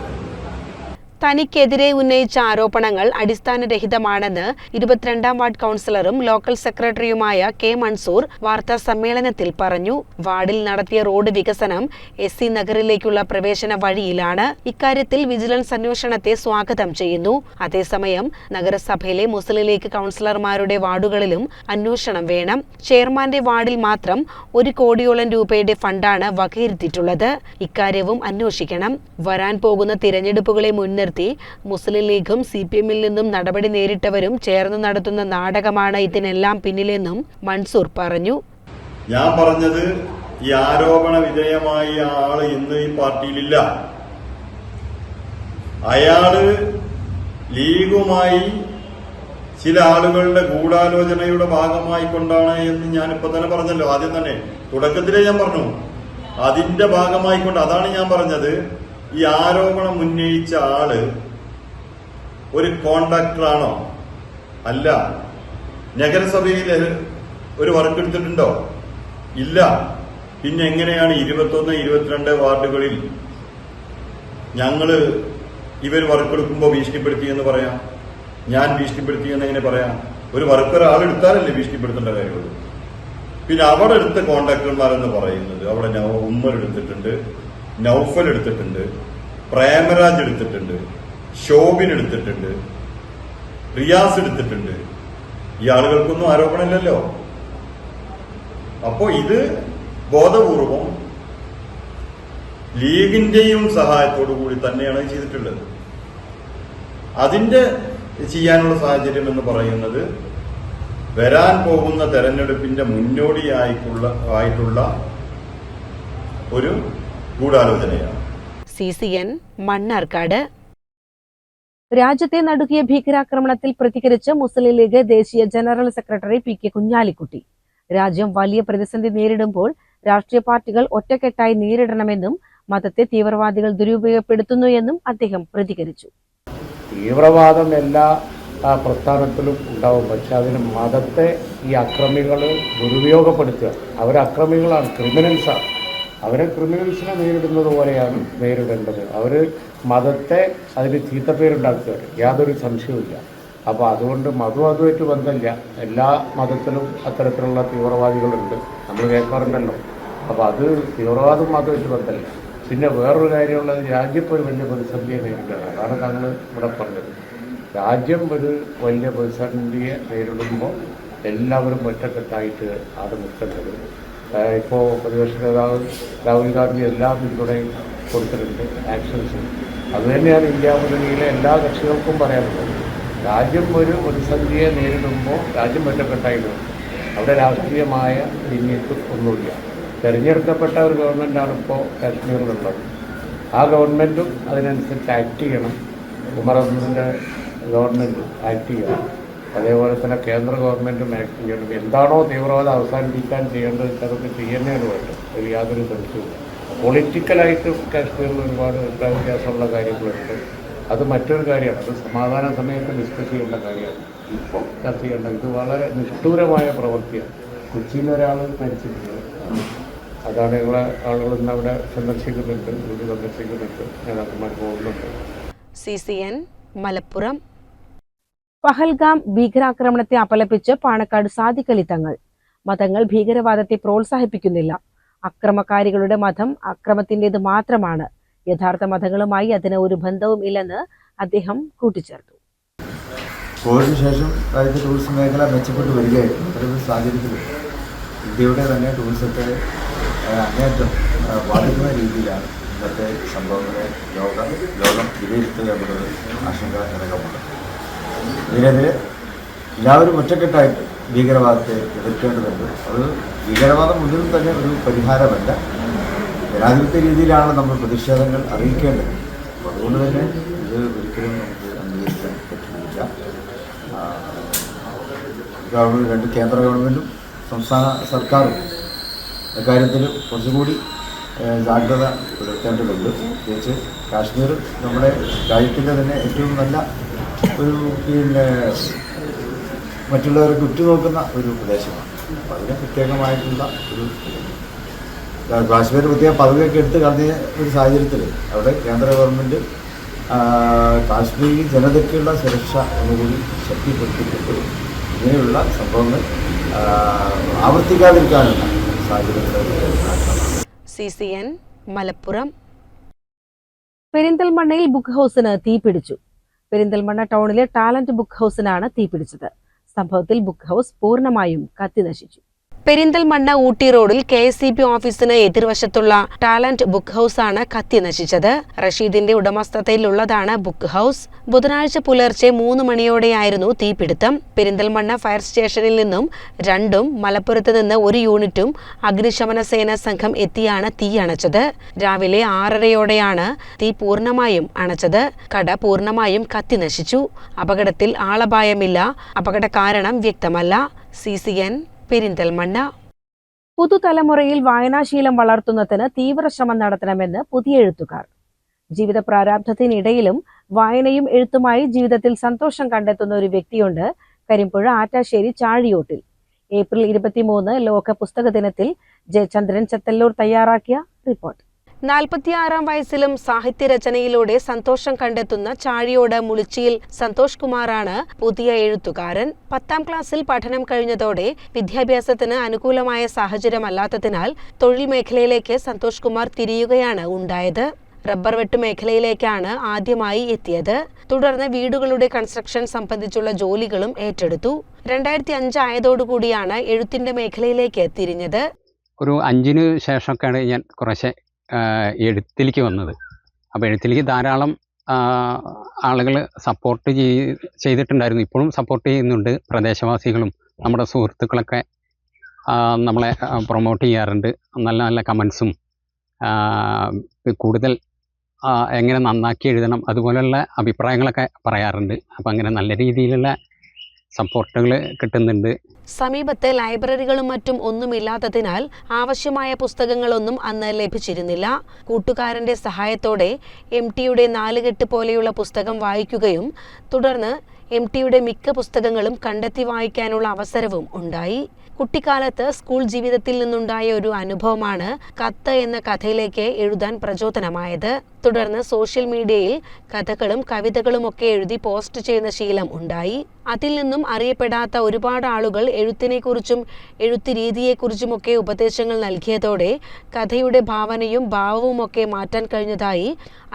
തനിക്കെതിരെ ഉന്നയിച്ച ആരോപണങ്ങൾ അടിസ്ഥാനരഹിതമാണെന്ന് 22ാം വാർഡ് കൌൺസിലറും ലോക്കൽ സെക്രട്ടറിയുമായ K മൻസൂർ വാർത്താ സമ്മേളനത്തിൽ പറഞ്ഞു. വാർഡിൽ നടത്തിയ റോഡ് വികസനം SC നഗറിലേക്കുള്ള പ്രവേശന വഴിയിലാണ്. ഇക്കാര്യത്തിൽ വിജിലൻസ് അന്വേഷണത്തെ സ്വാഗതം ചെയ്യുന്നു. അതേസമയം നഗരസഭയിലെ മുസ്ലിം ലീഗ് കൌൺസിലർമാരുടെ വാർഡുകളിലും അന്വേഷണം വേണം. ചെയർമാന്റെ വാർഡിൽ മാത്രം 1 കോടിയോളം രൂപയുടെ ഫണ്ടാണ് വകയിരുത്തിയിട്ടുള്ളത്. ഇക്കാര്യവും അന്വേഷിക്കണം. വരാൻ പോകുന്ന തിരഞ്ഞെടുപ്പുകളെ മുൻനിർത്തി മുസ്ലിം ലീഗും CPM-ൽ നിന്നും നടപടി നേരിട്ടവരും ചേർന്ന് നടത്തുന്ന നാടകമാണ് ഇതിനെല്ലാം പിന്നിലെന്നും മൻസൂർ പറഞ്ഞു. ഞാൻ പറഞ്ഞത്, ഈ ആരോപണ വിധേയമായ ആള് ഇന്ന് ഈ പാർട്ടിയിലില്ല. അയാള് ലീഗുമായി ചില ആളുകളുടെ ഗൂഢാലോചനയുടെ ഭാഗമായിക്കൊണ്ടാണ് എന്ന് ഞാനിപ്പോ തന്നെ പറഞ്ഞല്ലോ. ആദ്യം തന്നെ തുടക്കത്തിലേ ഞാൻ പറഞ്ഞു, അതിന്റെ ഭാഗമായിക്കൊണ്ട്. അതാണ് ഞാൻ പറഞ്ഞത്, ഈ ആരോപണം ഉന്നയിച്ച ആള് ഒരു കോൺട്രാക്ടറാണോ? അല്ല. നഗരസഭയിൽ ഒരു വർക്ക് എടുത്തിട്ടുണ്ടോ? ഇല്ല. പിന്നെ എങ്ങനെയാണ് 21, 22 വാർഡുകളിൽ ഇവർ വർക്ക് എടുക്കുമ്പോൾ ഭീഷണിപ്പെടുത്തിയെന്ന് പറയാം? ഞാൻ ഭീഷണിപ്പെടുത്തിയെന്ന് എങ്ങനെ പറയാം? ഒരു വർക്ക് ഒരാളെടുത്താലല്ലേ ഭീഷണിപ്പെടുത്തേണ്ട കാര്യമുള്ളൂ. പിന്നെ അവിടെ എടുത്ത കോൺട്രാക്ടർമാരെന്ന് പറയുന്നത്, അവിടെ ഉമ്മർ എടുത്തിട്ടുണ്ട്, നൌഫൽ എടുത്തിട്ടുണ്ട്, പ്രേമരാജ് എടുത്തിട്ടുണ്ട്, ഷോബിൻ എടുത്തിട്ടുണ്ട്, റിയാസ് എടുത്തിട്ടുണ്ട്. ഈ ആളുകൾക്കൊന്നും ആരോപണമില്ലല്ലോ. അപ്പോ ഇത് ബോധപൂർവം ലീഗിന്റെയും സഹായത്തോടു കൂടി തന്നെയാണ് ചെയ്തിട്ടുള്ളത്. അതിന്റെ ചെയ്യാനുള്ള സാഹചര്യം എന്ന് പറയുന്നത് വരാൻ പോകുന്ന തെരഞ്ഞെടുപ്പിന്റെ മുന്നോടിയായിട്ടുള്ള ഒരു ഗൂഢാലോചനയാണ്. CCN മണ്ണാർക്കാട്. രാജ്യത്തെ നടുക്കിയ ഭീകരാക്രമണത്തിൽ പ്രതികരിച്ച് മുസ്ലിം ലീഗ് ദേശീയ ജനറൽ സെക്രട്ടറി PK കുഞ്ഞാലിക്കുട്ടി. രാജ്യം വലിയ പ്രതിസന്ധി നേരിടുമ്പോൾ രാഷ്ട്രീയ പാർട്ടികൾ ഒറ്റക്കെട്ടായി നേരിടണമെന്നും മതത്തെ തീവ്രവാദികൾ ദുരുപയോഗപ്പെടുത്തുന്നു എന്നും അദ്ദേഹം പ്രതികരിച്ചു. തീവ്രവാദം എല്ലാ പ്രസ്ഥാനത്തിലും ഉണ്ടാവും, പക്ഷെ അതിന് മതത്തെ ഈ അക്രമികൾ ദുരുപയോഗപ്പെടുത്തുക. അവരക്രമികളാണ്, ക്രിമിനൽസാണ്. അവരെ ക്രിമിനൽസിനെ നേരിടുന്നത് പോലെയാണ് നേരിടേണ്ടത്. അവർ മതത്തെ അതിന് ചീത്തപ്പേരുണ്ടാക്കുക, യാതൊരു സംശയവുമില്ല. അപ്പോൾ അതുകൊണ്ട് മതവും അതുമായിട്ട് ബന്ധമില്ല. എല്ലാ മതത്തിലും അത്തരത്തിലുള്ള തീവ്രവാദികളുണ്ട്, നമ്മൾ കേൾക്കാറുണ്ടല്ലോ. അപ്പോൾ അത് തീവ്രവാദം മതമായിട്ട് ബന്ധമില്ല. പിന്നെ വേറൊരു കാര്യമുള്ളത്, രാജ്യം ഒരു വലിയ പ്രതിസന്ധിയെ നേരിടുകയാണ്. അതാണ് താങ്കൾ ഇവിടെ പറഞ്ഞത്. രാജ്യം ഒരു വലിയ പ്രതിസന്ധിയെ നേരിടുമ്പോൾ എല്ലാവരും ഒറ്റക്കെട്ടായിട്ട് ആണ് നിൽക്കേണ്ടത്. ഇപ്പോൾ പ്രതിപക്ഷ നേതാവ് രാഹുൽ ഗാന്ധി എല്ലാ പിന്തുണയും കൊടുത്തിട്ടുണ്ട്, ആക്ഷൻസും. അതുതന്നെയാണ് ഇന്ത്യ മുന്നണിയിലെ എല്ലാ കക്ഷികൾക്കും പറയാനുള്ളത്. രാജ്യം ഒരു പ്രതിസന്ധിയെ നേരിടുമ്പോൾ രാജ്യം ഒറ്റക്കെട്ടായിട്ട് അവിടെ രാഷ്ട്രീയമായ ഭിന്നിപ്പ് ഒന്നുമില്ല. തിരഞ്ഞെടുക്കപ്പെട്ട ഒരു ഗവൺമെൻറ്റാണ് ഇപ്പോൾ കാശ്മീരിലുള്ളത്. ആ ഗവൺമെൻറ്റും അതിനനുസരിച്ച് ആക്ട് ചെയ്യണം. ഉമർ അബ്ദുലിൻ്റെ ഗവൺമെൻറ് ആക്ട് ചെയ്യണം. അതേപോലെ തന്നെ കേന്ദ്ര ഗവൺമെൻറ്റും ആക്ട് ചെയ്യണം. എന്താണോ തീവ്രവാദം അവസാനിപ്പിക്കാൻ ചെയ്യേണ്ടത് അതൊക്കെ ചെയ്യുന്നതിന് വേണ്ടത് അതിൽ യാതൊരു സംശയവും. പൊളിറ്റിക്കലായിട്ട് കാശ്മീരിൽ ഒരുപാട് അഭിപ്രായ വ്യത്യാസമുള്ള കാര്യങ്ങളുണ്ട്. അത് മറ്റൊരു കാര്യമാണ്. അത് സമാധാന സമയത്ത് ഡിസ്കസ് ചെയ്യേണ്ട കാര്യമാണ്. ഇപ്പോൾ ചർച്ച ചെയ്യേണ്ട ഇത് വളരെ നിഷ്ഠൂരമായ പ്രവൃത്തിയാണ്. കൊച്ചിയിൽ ഒരാൾ മരിച്ചിട്ടുണ്ട്. അതാണ് ഞങ്ങളെ ആളുകൾ ഇന്ന് അവിടെ സന്ദർശിക്കുന്നുണ്ട്, വീട് സന്ദർശിക്കുന്നുണ്ട്, നേതാക്കന്മാർ പോകുന്നുണ്ട്. CCN മലപ്പുറം. പഹൽഗാം ഭീകരാക്രമണത്തെ അപലപിച്ച് പാണക്കാട് സാദിഖ് അലി തങ്ങൾ. മതങ്ങൾ ഭീകരവാദത്തെ പ്രോത്സാഹിപ്പിക്കുന്നില്ല. അക്രമകാരികളുടെ മതം അക്രമത്തിൻ്റെത് മാത്രമാണ്. യഥാർത്ഥ മതങ്ങളുമായി അതിന് ഒരു ബന്ധവും ഇല്ലെന്ന് അദ്ദേഹം കൂട്ടിച്ചേർത്തു. കോവിഡിന് ശേഷം രാജ്യത്തെ ടൂറിസം മേഖല മെച്ചപ്പെട്ട് വരികയായിരുന്നു. അത്തരമൊരു സാഹചര്യത്തിൽ ഇന്ത്യയുടെ തന്നെ ടൂറിസത്തെ അങ്ങേയറ്റം ബാധിക്കുന്ന രീതിയിലാണ് ഇന്നത്തെ സംഭവങ്ങളെ ലോകം വിലയിരുത്തുക എന്നുള്ളത് ആശങ്കാജനകമാണ്. ഇതിനെതിരെ എല്ലാവരും ഒറ്റക്കെട്ടായിട്ട് ഭീകരവാദത്തെ എതിർക്കേണ്ടതുണ്ട്. അത് ഭീകരവാദം മുന്നിൽ തന്നെ ഒരു പരിഹാരമല്ല. ജനാധിപത്യ രീതിയിലാണ് നമ്മൾ പ്രതിഷേധങ്ങൾ അറിയിക്കേണ്ടത്. അപ്പോൾ അതുകൊണ്ട് തന്നെ ഇത് ഒരിക്കലും നമുക്ക് അംഗീകരിക്കാൻ പറ്റുന്നില്ല. ഗവൺമെൻറ്, കേന്ദ്ര ഗവൺമെൻറ്റും സംസ്ഥാന സർക്കാരും ഇക്കാര്യത്തിൽ കുറച്ചുകൂടി ജാഗ്രത പുലർത്തേണ്ടതുണ്ട്. പ്രത്യേകിച്ച് കാശ്മീർ നമ്മുടെ രാജ്യത്തിൻ്റെ തന്നെ ഏറ്റവും നല്ല ഒരു മറ്റുള്ളവർക്ക് ഉറ്റുനോക്കുന്ന ഒരു പ്രദേശമാണ്. അപ്പോൾ അതിന് പ്രത്യേകമായിട്ടുള്ള ഒരു കാശ്മീർ പ്രത്യേക പദവിയൊക്കെ എടുത്ത് കളഞ്ഞ ഒരു സാഹചര്യത്തിൽ അവിടെ കേന്ദ്ര ഗവൺമെൻറ് കാശ്മീരി ജനതയ്ക്കുള്ള സുരക്ഷ ഒന്നുകൂടി ശക്തിപ്പെടുത്തിയിട്ടുണ്ട്. ഇങ്ങനെയുള്ള സംഭവങ്ങൾ ആവർത്തിക്കാതിരിക്കാനുള്ള സാഹചര്യങ്ങൾ. CCN മലപ്പുറം. പെരിന്തൽമണ്ണയിൽ ബുക്ക് ഹൗസിന് തീപിടിച്ചു. പെരിന്തൽമണ്ണ ടൗണിലെ ടാലന്റ് ബുക്ക് ഹൗസിനാണ് തീപിടിച്ചത്. സംഭവത്തിൽ ബുക്ക് ഹൗസ് പൂർണ്ണമായും കത്തിനശിച്ചു. പെരിന്തൽമണ്ണ ഊട്ടി റോഡിൽ KSCB ഓഫീസിന് എതിർവശത്തുള്ള ടാലന്റ് ബുക്ക് ഹൌസാണ് കത്തി നശിച്ചത്. റഷീദിന്റെ ഉടമസ്ഥതയിലുള്ളതാണ് ബുക്ക് ഹൌസ്. ബുധനാഴ്ച പുലർച്ചെ 3 മണിയോടെയായിരുന്നു തീപിടുത്തം. പെരിന്തൽമണ്ണ ഫയർ സ്റ്റേഷനിൽ നിന്നും 2ഉം മലപ്പുറത്ത് നിന്ന് 1 യൂണിറ്റും അഗ്നിശമന സേനാ സംഘം എത്തിയാണ് തീ അണച്ചത്. രാവിലെ 6:30യോടെയാണ് തീ പൂർണ്ണമായും അണച്ചത്. കട പൂർണ്ണമായും കത്തി നശിച്ചു. അപകടത്തിൽ ആളപായമില്ല. അപകട കാരണം വ്യക്തമല്ല. CCN പെരിന്തൽമണ്ണ. പുതുതലമുറയിൽ വായനാശീലം വളർത്തുന്നതിന് തീവ്ര ശ്രമം നടത്തണമെന്ന് പുതിയ എഴുത്തുകാർ. ജീവിത പ്രാരാബ്ധത്തിനിടയിലും വായനയും എഴുത്തുമായി ജീവിതത്തിൽ സന്തോഷം കണ്ടെത്തുന്ന ഒരു വ്യക്തിയുണ്ട്. കരിമ്പുഴ ആറ്റാശ്ശേരി ചാഴിയോട്ടിൽ. ഏപ്രിൽ 23 ലോക പുസ്തക ദിനത്തിൽ ജയചന്ദ്രൻ ചത്തല്ലൂർ തയ്യാറാക്കിയ റിപ്പോർട്ട്. 46-ാം വയസ്സിലും സാഹിത്യരചനയിലൂടെ സന്തോഷം കണ്ടെത്തുന്ന ചാഴിയോട് മുളിച്ചിയിൽ സന്തോഷ് കുമാറാണ് പുതിയ എഴുത്തുകാരൻ. 10ാം ക്ലാസ്സിൽ പഠനം കഴിഞ്ഞതോടെ വിദ്യാഭ്യാസത്തിന് അനുകൂലമായ സാഹചര്യമല്ലാത്തതിനാൽ തൊഴിൽ മേഖലയിലേക്ക് സന്തോഷ് കുമാർ തിരിയുകയാണ് ഉണ്ടായത്. റബ്ബർ വെട്ട് മേഖലയിലേക്കാണ് ആദ്യമായി എത്തിയത്. തുടർന്ന് വീടുകളുടെ കൺസ്ട്രക്ഷൻ സംബന്ധിച്ചുള്ള ജോലികളും ഏറ്റെടുത്തു. 2005 ആയതോടുകൂടിയാണ് എഴുത്തിന്റെ മേഖലയിലേക്ക് തിരിഞ്ഞത്. ഒരു 5-ന് ശേഷമൊക്കെയാണ് ഞാൻ കുറച്ച് എഴുത്തിലേക്ക് വന്നത്. അപ്പോൾ എഴുത്തിലേക്ക് ധാരാളം ആളുകൾ സപ്പോർട്ട് ചെയ്തിട്ടുണ്ടായിരുന്നു. ഇപ്പോഴും സപ്പോർട്ട് ചെയ്യുന്നുണ്ട്. പ്രദേശവാസികളും നമ്മുടെ സുഹൃത്തുക്കളൊക്കെ നമ്മളെ പ്രൊമോട്ട് ചെയ്യാറുണ്ട്. നല്ല നല്ല കമൻസും കൂടുതൽ എങ്ങനെ നന്നാക്കി എഴുതണം അതുപോലെയുള്ള അഭിപ്രായങ്ങളൊക്കെ പറയാറുണ്ട്. അപ്പോൾ അങ്ങനെ നല്ല രീതിയിലുള്ള സപ്പോർട്ടുകൾ കിട്ടുന്നുണ്ട്. സമീപത്തെ ലൈബ്രറികളും മറ്റും ഒന്നുമില്ലാത്തതിനാൽ ആവശ്യമായ പുസ്തകങ്ങളൊന്നും അന്ന് ലഭിച്ചിരുന്നില്ല. കൂട്ടുകാരന്റെ സഹായത്തോടെ MTയുടെ 4 കെട്ട് പോലെയുള്ള പുസ്തകം വായിക്കുകയും തുടർന്ന് MTയുടെ മിക്ക പുസ്തകങ്ങളും കണ്ടെത്തി വായിക്കാനുള്ള അവസരവും ഉണ്ടായി. കുട്ടിക്കാലത്ത് സ്കൂൾ ജീവിതത്തിൽ നിന്നുണ്ടായ ഒരു അനുഭവമാണ് കത്ത് എന്ന കഥയിലേക്ക് എഴുതാൻ പ്രചോദനമായത്. തുടർന്ന് സോഷ്യൽ മീഡിയയിൽ കഥകളും കവിതകളുമൊക്കെ എഴുതി പോസ്റ്റ് ചെയ്യുന്ന ശീലം ഉണ്ടായി. അതിൽ നിന്നും അറിയപ്പെടാത്ത ഒരുപാട് ആളുകൾ എഴുത്തിനെക്കുറിച്ചും എഴുത്ത് രീതിയെക്കുറിച്ചുമൊക്കെ ഉപദേശങ്ങൾ നൽകിയതോടെ കഥയുടെ ഭാവനയും ഭാവവുമൊക്കെ മാറ്റാൻ കഴിഞ്ഞതായി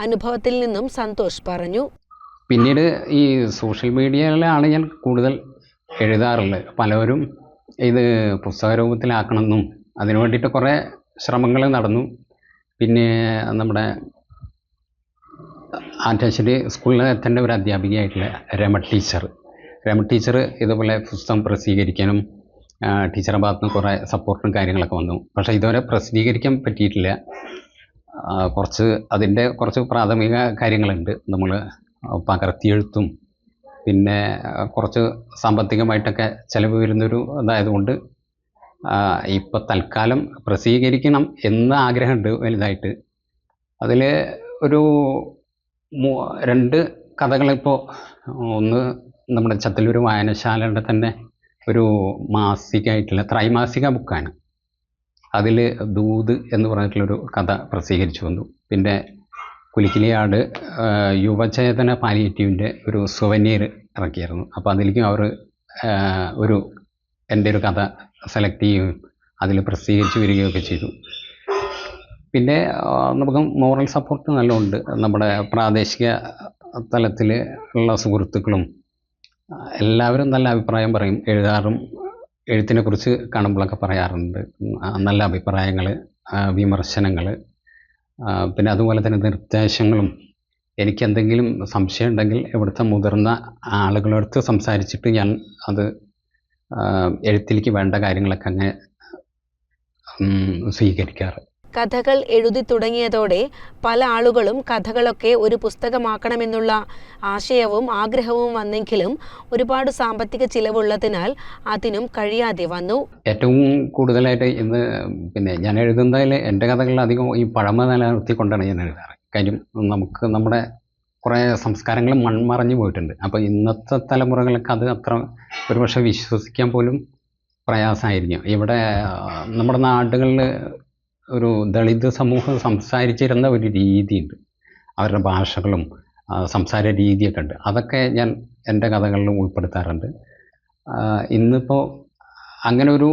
അനുഭവത്തിൽ നിന്നും സന്തോഷ് പറഞ്ഞു. പിന്നീട് ഈ സോഷ്യൽ മീഡിയയിലാണ് ഞാൻ കൂടുതൽ എഴുതാറുള്ളത്. പലരും ഇത് പുസ്തക രൂപത്തിലാക്കണമെന്നും അതിനു വേണ്ടിയിട്ട് കുറേ ശ്രമങ്ങൾ നടന്നു. പിന്നെ നമ്മുടെ ആറ്റാശ്ശേരി സ്കൂളിലെ തന്നെ ഒരു അധ്യാപികയായിട്ടുള്ള രമ ടീച്ചർ ഇതുപോലെ പുസ്തകം പ്രസിദ്ധീകരിക്കാനും ടീച്ചറുടെ ഭാഗത്ത് നിന്ന് കുറേ സപ്പോർട്ടും കാര്യങ്ങളൊക്കെ വന്നു. പക്ഷേ ഇതുവരെ പ്രസിദ്ധീകരിക്കാൻ പറ്റിയിട്ടില്ല. അതിൻ്റെ കുറച്ച് പ്രാഥമിക കാര്യങ്ങളുണ്ട്. നമ്മൾ പകർത്തിയെഴുത്തും പിന്നെ കുറച്ച് സാമ്പത്തികമായിട്ടൊക്കെ ചിലവ് വരുന്നൊരു ഇതായതുകൊണ്ട് ഇപ്പോൾ തൽക്കാലം പ്രസിദ്ധീകരിക്കണം എന്ന ആഗ്രഹമുണ്ട് വലുതായിട്ട്. അതിൽ ഒരു 2 കഥകളിപ്പോൾ, ഒന്ന് നമ്മുടെ ചത്തല്ലൂർ വായനശാലയുടെ തന്നെ ഒരു മാസികയായിട്ടുള്ള ത്രൈമാസിക ബുക്കാണ്. അതിൽ ദൂത് എന്ന് പറഞ്ഞിട്ടുള്ളൊരു കഥ പ്രസിദ്ധീകരിച്ചു വന്നു. പിന്നെ കുലിക്കിലിയാട് യുവചേതന പാലിയേറ്റീവിൻ്റെ ഒരു സുവനീർ ഇറക്കിയായിരുന്നു. അപ്പോൾ അതിലേക്കും അവർ എൻ്റെ ഒരു കഥ സെലക്ട് ചെയ്യുകയും അതിൽ പ്രസിദ്ധീകരിച്ച് വരികയൊക്കെ ചെയ്തു. പിന്നെ നമുക്ക് മോറൽ സപ്പോർട്ട് നല്ലതുണ്ട്. നമ്മുടെ പ്രാദേശിക തലത്തിൽ ഉള്ള സുഹൃത്തുക്കളും എല്ലാവരും നല്ല അഭിപ്രായം പറയും. എഴുത്തിനെക്കുറിച്ച് കാണുമ്പോഴൊക്കെ പറയാറുണ്ട് നല്ല അഭിപ്രായങ്ങൾ, വിമർശനങ്ങൾ. പിന്നെ അതുപോലെ തന്നെ നിർദ്ദേശങ്ങളും. എനിക്കെന്തെങ്കിലും സംശയം ഉണ്ടെങ്കിൽ ഇവിടുത്തെ മുതിർന്ന ആളുകളടുത്ത് സംസാരിച്ചിട്ട് ഞാൻ അത് എഴുത്തിലേക്ക് വേണ്ട കാര്യങ്ങളൊക്കെ അങ്ങനെ സ്വീകരിക്കാറ്. കഥകൾ എഴുതി തുടങ്ങിയതോടെ പല ആളുകളും കഥകളൊക്കെ ഒരു പുസ്തകമാക്കണമെന്നുള്ള ആശയവും ആഗ്രഹവും വന്നെങ്കിലും ഒരുപാട് സാമ്പത്തിക ചിലവുള്ളതിനാൽ അതിനും കഴിയാതെ വന്നു. ഏറ്റവും കൂടുതലായിട്ട് ഇന്ന് പിന്നെ ഞാൻ എഴുതുന്നതിൽ എൻ്റെ കഥകളിൽ അധികം ഈ പഴമ നിലനിർത്തിക്കൊണ്ടാണ് ഞാൻ എഴുതാറ്. കാര്യം നമുക്ക് നമ്മുടെ കുറേ സംസ്കാരങ്ങൾ മൺമറഞ്ഞു പോയിട്ടുണ്ട്. അപ്പോൾ ഇന്നത്തെ തലമുറകൾക്ക് അത് അത്ര ഒരുപക്ഷെ വിശ്വസിക്കാൻ പോലും പ്രയാസമായിരിക്കും. ഇവിടെ നമ്മുടെ നാടുകളിൽ ഒരു ദളിത് സമൂഹം സംസാരിച്ചിരുന്ന ഒരു രീതിയുണ്ട്. അവരുടെ ഭാഷകളും സംസാര രീതിയൊക്കെ ഉണ്ട്. അതൊക്കെ ഞാൻ എൻ്റെ കഥകളിലും ഉൾപ്പെടുത്താറുണ്ട്. ഇന്നിപ്പോൾ അങ്ങനെ ഒരു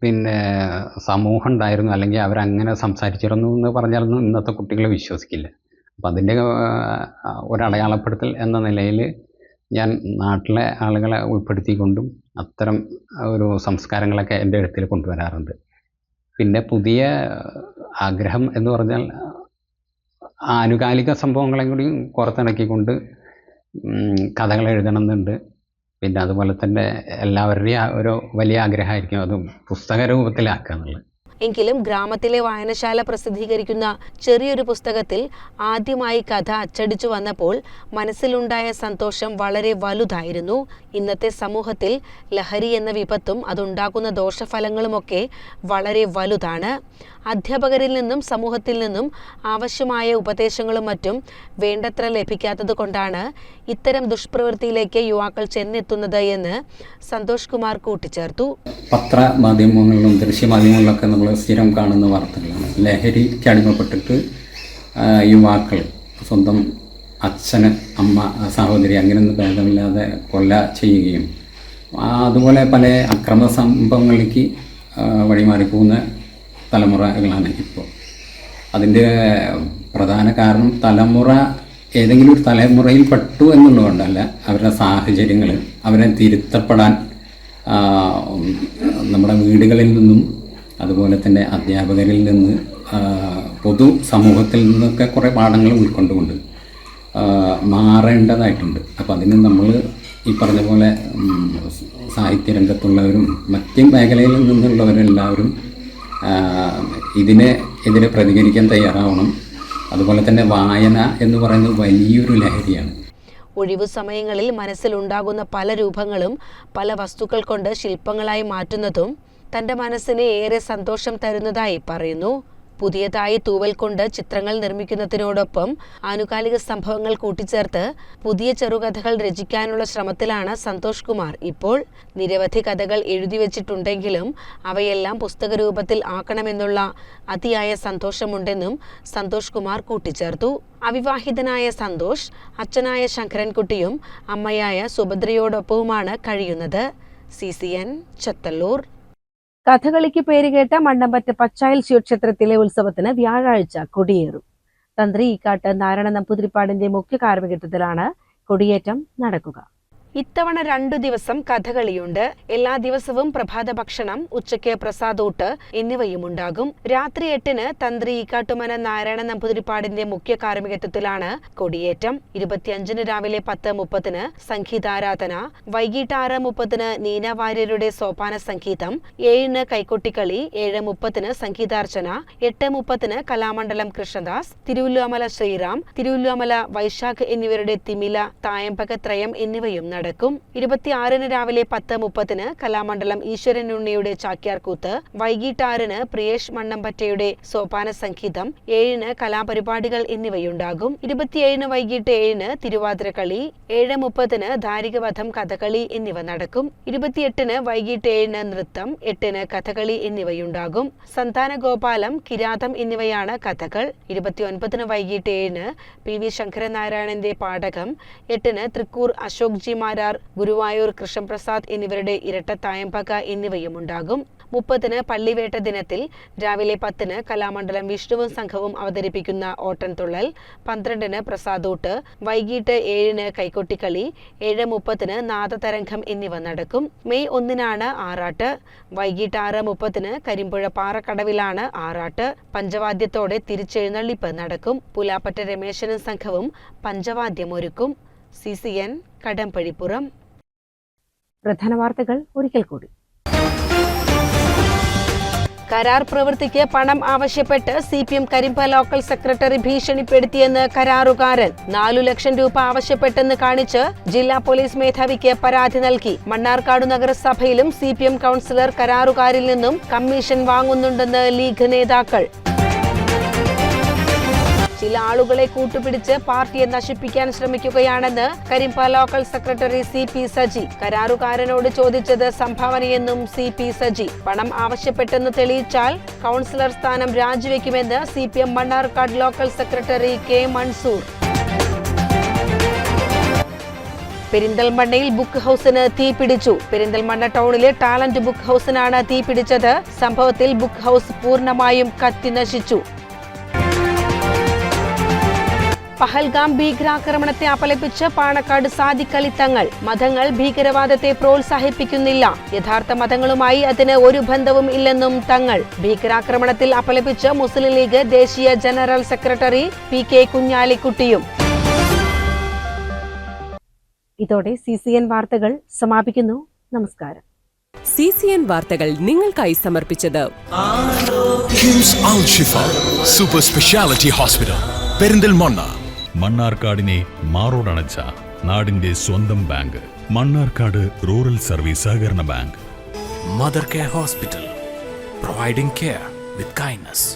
പിന്നെ സമൂഹം ഉണ്ടായിരുന്നു, അല്ലെങ്കിൽ അവരങ്ങനെ സംസാരിച്ചിരുന്നു എന്ന് പറഞ്ഞാലൊന്നും ഇന്നത്തെ കുട്ടികൾ വിശ്വസിക്കില്ല. അപ്പം അതിൻ്റെ ഒരടയാളപ്പെടുത്തൽ എന്ന നിലയിൽ ഞാൻ നാട്ടിലെ ആളുകളെ ഉൾപ്പെടുത്തിക്കൊണ്ടും അത്തരം ഒരു സംസ്കാരങ്ങളൊക്കെ എൻ്റെ എഴുത്തിൽ കൊണ്ടുവരാറുണ്ട്. പിന്നെ പുതിയ ആഗ്രഹം എന്ന് പറഞ്ഞാൽ ആനുകാലിക സംഭവങ്ങളെ കൂടി പുറത്തിണക്കിക്കൊണ്ട് കഥകൾ എഴുതണമെന്നുണ്ട്. പിന്നെ അതുപോലെ തന്നെ എല്ലാവരുടെയും ഒരു വലിയ ആഗ്രഹമായിരിക്കും അതും പുസ്തക രൂപത്തിലാക്കുക എന്നുള്ളത്. എങ്കിലും ഗ്രാമത്തിലെ വായനശാല പ്രസിദ്ധീകരിക്കുന്ന ചെറിയൊരു പുസ്തകത്തിൽ ആദ്യമായി കഥ അച്ചടിച്ചു വന്നപ്പോൾ മനസ്സിലുണ്ടായ സന്തോഷം വളരെ വലുതായിരുന്നു. ഇന്നത്തെ സമൂഹത്തിൽ ലഹരി എന്ന വിപത്തും അതുണ്ടാക്കുന്ന ദോഷഫലങ്ങളുമൊക്കെ വളരെ വലുതാണ്. അധ്യാപകരിൽ നിന്നും സമൂഹത്തിൽ നിന്നും ആവശ്യമായ ഉപദേശങ്ങളും മറ്റും വേണ്ടത്ര ലഭിക്കാത്തത് കൊണ്ടാണ് ഇത്തരം ദുഷ്പ്രവൃത്തിയിലേക്ക് യുവാക്കൾ ചെന്നെത്തുന്നത് എന്ന് സന്തോഷ് കുമാർ കൂട്ടിച്ചേർത്തു. പത്രമാധ്യമങ്ങളിലും ദൃശ്യമാധ്യമങ്ങളിലൊക്കെ നമ്മൾ സ്ഥിരം കാണുന്ന വാർത്തകളാണ്. ലഹരിക്ക് അടിമപ്പെട്ടിട്ട് യുവാക്കൾ സ്വന്തം അച്ഛന്, അമ്മ, സഹോദരി അങ്ങനെയൊന്നും ഭേദമില്ലാതെ കൊല ചെയ്യുകയും അതുപോലെ പല അക്രമ സംഭവങ്ങളിലേക്ക് വഴിമാറിപ്പോകുന്ന തലമുറകളാണ് ഇപ്പോൾ. അതിൻ്റെ പ്രധാന കാരണം തലമുറ ഏതെങ്കിലും ഒരു തലമുറയിൽ പെട്ടു എന്നുള്ളതുകൊണ്ടല്ല, അവരുടെ സാഹചര്യങ്ങൾ അവരെ തിരുത്തപ്പെടാൻ നമ്മുടെ വീടുകളിൽ നിന്നും അതുപോലെ തന്നെ അധ്യാപകരിൽ നിന്ന് പൊതു സമൂഹത്തിൽ നിന്നൊക്കെ കുറേ പാഠങ്ങൾ ഉൾക്കൊണ്ടുകൊണ്ട് മാറേണ്ടതായിട്ടുണ്ട്. അപ്പോൾ അതിന് നമ്മൾ ഈ പറഞ്ഞ പോലെ സാഹിത്യരംഗത്തുള്ളവരും മറ്റ് മേഖലയിൽ നിന്നുള്ളവരെല്ലാവരും ഇതിനെതിരെ പ്രതികരിക്കാൻ തയ്യാറാവണം. അതുപോലെ തന്നെ വായന എന്ന് പറയുന്നത് വലിയൊരു ലഹരിയാണ്. ഒഴിവു സമയങ്ങളിൽ മനസ്സിലുണ്ടാകുന്ന പല രൂപങ്ങളും പല വസ്തുക്കൾ കൊണ്ട് ശില്പങ്ങളായി മാറ്റുന്നതും തൻ്റെ മനസ്സിന് ഏറെ സന്തോഷം തരുന്നതായി പറയുന്നു. പുതിയതായി തൂവൽ കൊണ്ട് ചിത്രങ്ങൾ നിർമ്മിക്കുന്നതിനോടൊപ്പം ആനുകാലിക സംഭവങ്ങൾ കൂട്ടിച്ചേർത്ത് പുതിയ ചെറുകഥകൾ രചിക്കാനുള്ള ശ്രമത്തിലാണ് സന്തോഷ് കുമാർ ഇപ്പോൾ. നിരവധി കഥകൾ എഴുതി വച്ചിട്ടുണ്ടെങ്കിലും അവയെല്ലാം പുസ്തക രൂപത്തിൽ ആക്കണമെന്നുള്ള അതിയായ സന്തോഷമുണ്ടെന്നും സന്തോഷ് കുമാർ കൂട്ടിച്ചേർത്തു. അവിവാഹിതനായ സന്തോഷ് അച്ഛനായ ശങ്കരൻകുട്ടിയും അമ്മയായ സുഭദ്രയോടൊപ്പവുമാണ് കഴിയുന്നത്. CCN ചത്തല്ലൂർ. കഥകളിക്ക് പേരുകേട്ട മണ്ണമ്പറ്റ പച്ചായൽ ശിവക്ഷേത്രത്തിലെ ഉത്സവത്തിന് വ്യാഴാഴ്ച കൊടിയേറും. തന്ത്രി ഈക്കാട്ട് നാരായണ നമ്പൂതിരിപ്പാടിന്റെ മുഖ്യ കാർമ്മികത്വത്തിലാണ് കൊടിയേറ്റം നടക്കുക. ഇത്തവണ 2 ദിവസം കഥകളിയുണ്ട്. എല്ലാ ദിവസവും പ്രഭാത ഭക്ഷണം, ഉച്ചയ്ക്ക് പ്രസാദൂട്ട് എന്നിവയുമുണ്ടാകും. രാത്രി 8-ന് തന്ത്രി ഈക്കാട്ടുമന നാരായണ നമ്പൂതിരിപ്പാടിന്റെ മുഖ്യ കാർമ്മികത്വത്തിലാണ് കൊടിയേറ്റം. 25-ന് രാവിലെ 10:30-ന് സംഗീതാരാധന, വൈകിട്ട് 6:30-ന് നീന വാര്യരുടെ സോപാന സംഗീതം, 7-ന് കൈക്കൊട്ടിക്കളി, 7:30-ന് സംഗീതാർച്ചന, 8:30-ന് കലാമണ്ഡലം കൃഷ്ണദാസ്, തിരുവല്ലോമല ശ്രീറാം, തിരുവല്ലോമല വൈശാഖ് എന്നിവരുടെ തിമില, തായമ്പകത്രയം എന്നിവയും നടക്കും. 26-ന് രാവിലെ 10:30-ന് കലാമണ്ഡലം ഈശ്വരനുണ്ണിയുടെ ചാക്യാർകൂത്ത്, വൈകിട്ട് 6-ന് പ്രിയേഷ് മണ്ണമ്പറ്റയുടെ സോപാന സംഗീതം, 7-ന് കലാപരിപാടികൾ എന്നിവയുണ്ടാകും. 27-ന് വൈകിട്ട് 7-ന് തിരുവാതിരക്കളി, 7:30-ന് ധാരികവധം കഥകളി എന്നിവ നടക്കും. 28-ന് വൈകിട്ട് 7-ന് നൃത്തം, 8-ന് കഥകളി എന്നിവയുണ്ടാകും. സന്താനഗോപാലം, കിരാതം എന്നിവയാണ് കഥകൾ. 29-ന് വൈകിട്ട് 7-ന് PV ശങ്കരനാരായണന്റെ പാഠകം, 8-ന് തൃക്കൂർ അശോക് ജി മാരാർ, ഗുരുവായൂർ കൃഷ്ണപ്രസാദ് എന്നിവരുടെ ഇരട്ട തായമ്പക എന്നിവയുമുണ്ടാകും. 30-ന് പള്ളിവേട്ട ദിനത്തിൽ രാവിലെ 10-ന് കലാമണ്ഡലം വിഷ്ണുവും സംഘവും അവതരിപ്പിക്കുന്ന ഓട്ടൻതുള്ളൽ, 12-ന് പ്രസാദൂട്ട്, വൈകിട്ട് 7-ന് കൈക്കൊട്ടിക്കളി, 7:30-ന് നാദതരംഗം എന്നിവ നടക്കും. മെയ് 1-നാണ് ആറാട്ട്. വൈകിട്ട് 6:30-ന് കരിമ്പുഴ പാറക്കടവിലാണ് ആറാട്ട്. പഞ്ചവാദ്യത്തോടെ തിരിച്ചെഴുന്നള്ളിപ്പ് നടക്കും. പുലാപ്പറ്റ രമേശനും സംഘവും പഞ്ചവാദ്യമൊരുക്കും. CCN കടമ്പഴിപ്പുറം. പ്രധാന വാർത്തകൾ ഒരിക്കൽ കൂടി. കരാർ പ്രവൃത്തിക്ക് പണം ആവശ്യപ്പെട്ട് CPM കരിമ്പ ലോക്കൽ സെക്രട്ടറി ഭീഷണിപ്പെടുത്തിയെന്ന് കരാറുകാരൻ. 4 ലക്ഷം രൂപ ആവശ്യപ്പെട്ടെന്ന് കാണിച്ച് ജില്ലാ പോലീസ് മേധാവിക്ക് പരാതി നൽകി. മണ്ണാർക്കാട് നഗരസഭയിലും CPM കൗൺസിലർ കരാറുകാരിൽ നിന്നും കമ്മീഷൻ വാങ്ങുന്നുണ്ടെന്ന് ലീഗ് നേതാക്കൾ. ചില ആളുകളെ കൂട്ടുപിടിച്ച് പാർട്ടിയെ നശിപ്പിക്കാൻ ശ്രമിക്കുകയാണെന്ന് Karimba local secretary CP Saji. കരാറുകാരനോട് ചോദിച്ചത് സംഭാവനയെന്നും CP സജി. പണം ആവശ്യപ്പെട്ടെന്ന് തെളിയിച്ചാൽ കൗൺസിലർ സ്ഥാനം രാജിവെക്കുമെന്ന് CPM Mannarkkad local secretary K Mansoor. പെരിന്തൽമണ്ണയിൽ ബുക്ക് ഹൌസിന് തീപിടിച്ചു. പെരിന്തൽമണ്ണ ടൗണിലെ ടാലന്റ് ബുക്ക് ഹൌസിനാണ് തീപിടിച്ചത്. സംഭവത്തിൽ ബുക്ക് ഹൌസ് പൂർണ്ണമായും കത്തി നശിച്ചു. പഹൽഗാം ഭീകരാക്രമണത്തെ അപലപിച്ച് പാണക്കാട് സാദിഖ് അലി തങ്ങൾ. മതങ്ങൾ ഭീകരവാദത്തെ പ്രോത്സാഹിപ്പിക്കുന്നില്ല. യഥാർത്ഥ മതങ്ങളുമായി അതിന് ഒരു ബന്ധവും ഇല്ലെന്നും തങ്ങൾ. ഭീകരാക്രമണത്തിൽ അപലപിച്ച് മുസ്ലിം ലീഗ് ദേശീയ ജനറൽ സെക്രട്ടറി PK കുഞ്ഞാലിക്കുട്ടിയും. ഇതോടെ CCN വാർത്തകൾ സമാപിക്കുന്നു. നമസ്കാരം. CCN വാർത്തകൾ നിങ്ങൾക്കായി സമർപ്പിച്ചത് കിംസ് അൽ ഷിഫ സൂപ്പർ സ്പെഷ്യാലിറ്റി ഹോസ്പിറ്റൽ പെരിന്തൽമണ്ണ. മണ്ണാർക്കാടിനെ മാറോടണച്ച നാടിന്റെ സ്വന്തം ബാങ്ക് മണ്ണാർക്കാട് റൂറൽ സർവീസ് സഹകരണ bank. Mother care hospital providing care with kindness.